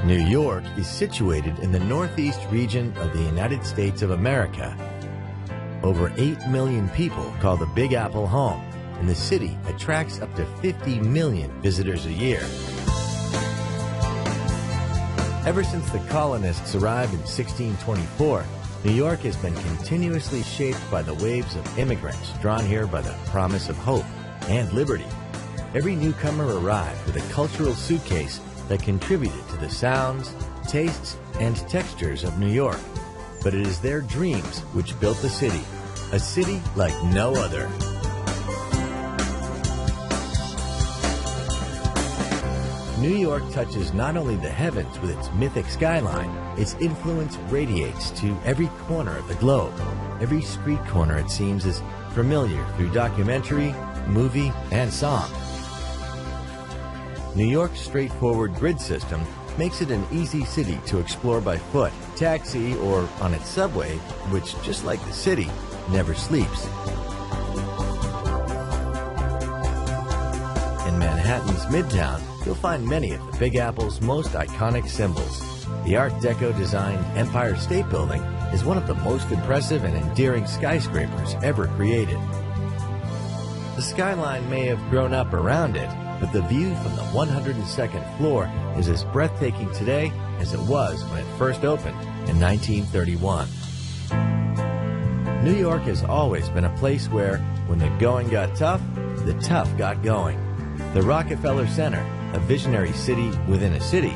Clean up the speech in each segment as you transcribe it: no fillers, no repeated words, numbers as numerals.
New York is situated in the northeast region of the United States of America. Over 8 million people call the Big Apple home, and the city attracts up to 50 million visitors a year. Ever since the colonists arrived in 1624, New York has been continuously shaped by the waves of immigrants drawn here by the promise of hope and liberty. Every newcomer arrived with a cultural suitcase that contributed to the sounds, tastes, and textures of New York. But it is their dreams which built the city, a city like no other. New York touches not only the heavens with its mythic skyline, its influence radiates to every corner of the globe. Every street corner, it seems, is familiar through documentary, movie, and song. New York's straightforward grid system makes it an easy city to explore by foot, taxi, or on its subway, which, just like the city, never sleeps. In Manhattan's Midtown, you'll find many of the Big Apple's most iconic symbols. The Art Deco designed Empire State Building is one of the most impressive and endearing skyscrapers ever created. The skyline may have grown up around it, but the view from the 102nd floor is as breathtaking today as it was when it first opened in 1931. New York has always been a place where, when the going got tough, the tough got going. The Rockefeller Center, a visionary city within a city,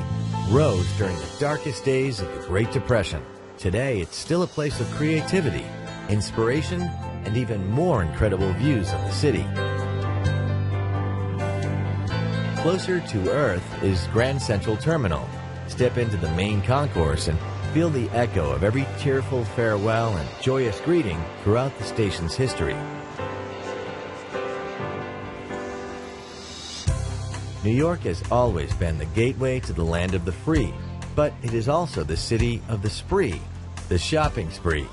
rose during the darkest days of the Great Depression. Today, it's still a place of creativity, inspiration, and even more incredible views of the city. Closer to Earth is Grand Central Terminal. Step into the main concourse and feel the echo of every tearful farewell and joyous greeting throughout the station's history. New York has always been the gateway to the land of the free, but it is also the city of the spree, the shopping spree.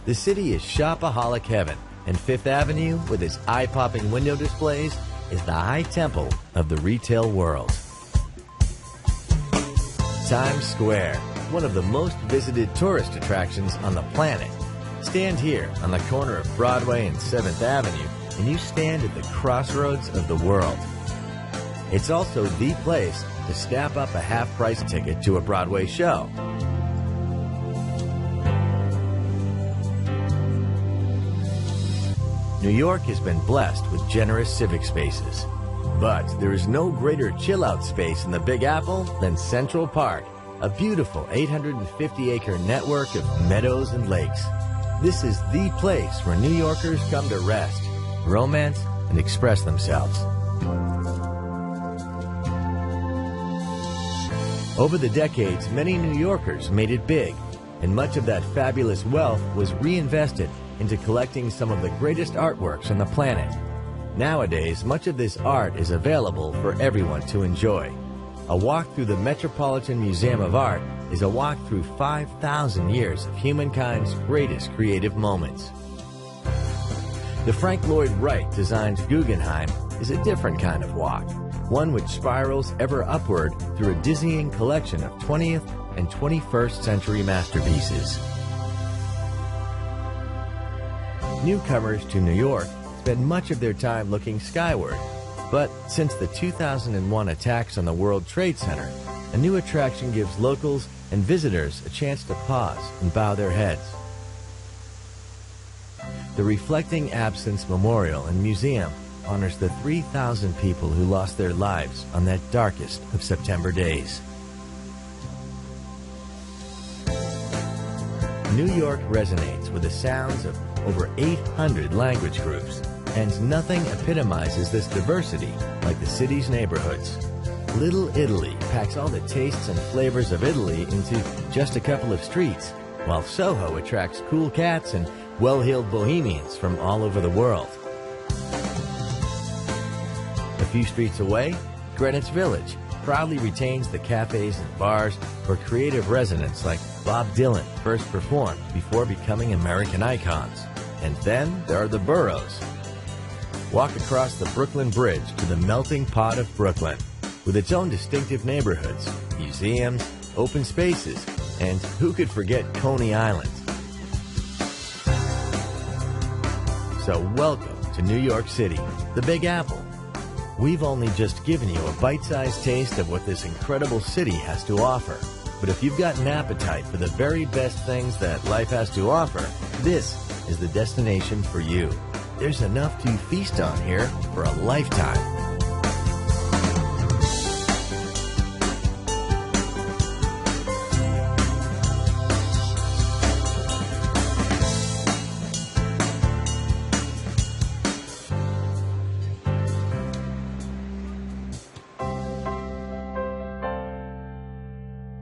The city is shopaholic heaven, and Fifth Avenue, with its eye-popping window displays, is the high temple of the retail world. Times Square, one of the most visited tourist attractions on the planet. Stand here on the corner of Broadway and 7th Avenue, and you stand at the crossroads of the world. It's also the place to snap up a half-price ticket to a Broadway show. New York has been blessed with generous civic spaces. But there is no greater chill-out space in the Big Apple than Central Park, a beautiful 850-acre network of meadows and lakes. This is the place where New Yorkers come to rest, romance, and express themselves. Over the decades, many New Yorkers made it big, and much of that fabulous wealth was reinvested into collecting some of the greatest artworks on the planet. Nowadays, much of this art is available for everyone to enjoy. A walk through the Metropolitan Museum of Art is a walk through 5,000 years of humankind's greatest creative moments. The Frank Lloyd Wright designed Guggenheim is a different kind of walk, one which spirals ever upward through a dizzying collection of 20th and 21st century masterpieces. Newcomers to New York spend much of their time looking skyward, but since the 2001 attacks on the World Trade Center, a new attraction gives locals and visitors a chance to pause and bow their heads. The Reflecting Absence Memorial and Museum honors the 3,000 people who lost their lives on that darkest of September days. New York resonates with the sounds of over 800 language groups, and nothing epitomizes this diversity like the city's neighborhoods. Little Italy packs all the tastes and flavors of Italy into just a couple of streets, while Soho attracts cool cats and well-heeled bohemians from all over the world. A few streets away, Greenwich Village proudly retains the cafes and bars where creative residents like Bob Dylan first performed before becoming American icons. And then there are the boroughs. Walk across the Brooklyn Bridge to the melting pot of Brooklyn, with its own distinctive neighborhoods, museums, open spaces, and who could forget Coney Island? So welcome to New York City, the Big Apple. We've only just given you a bite-sized taste of what this incredible city has to offer. But if you've got an appetite for the very best things that life has to offer, this is the destination for you. There's enough to feast on here for a lifetime.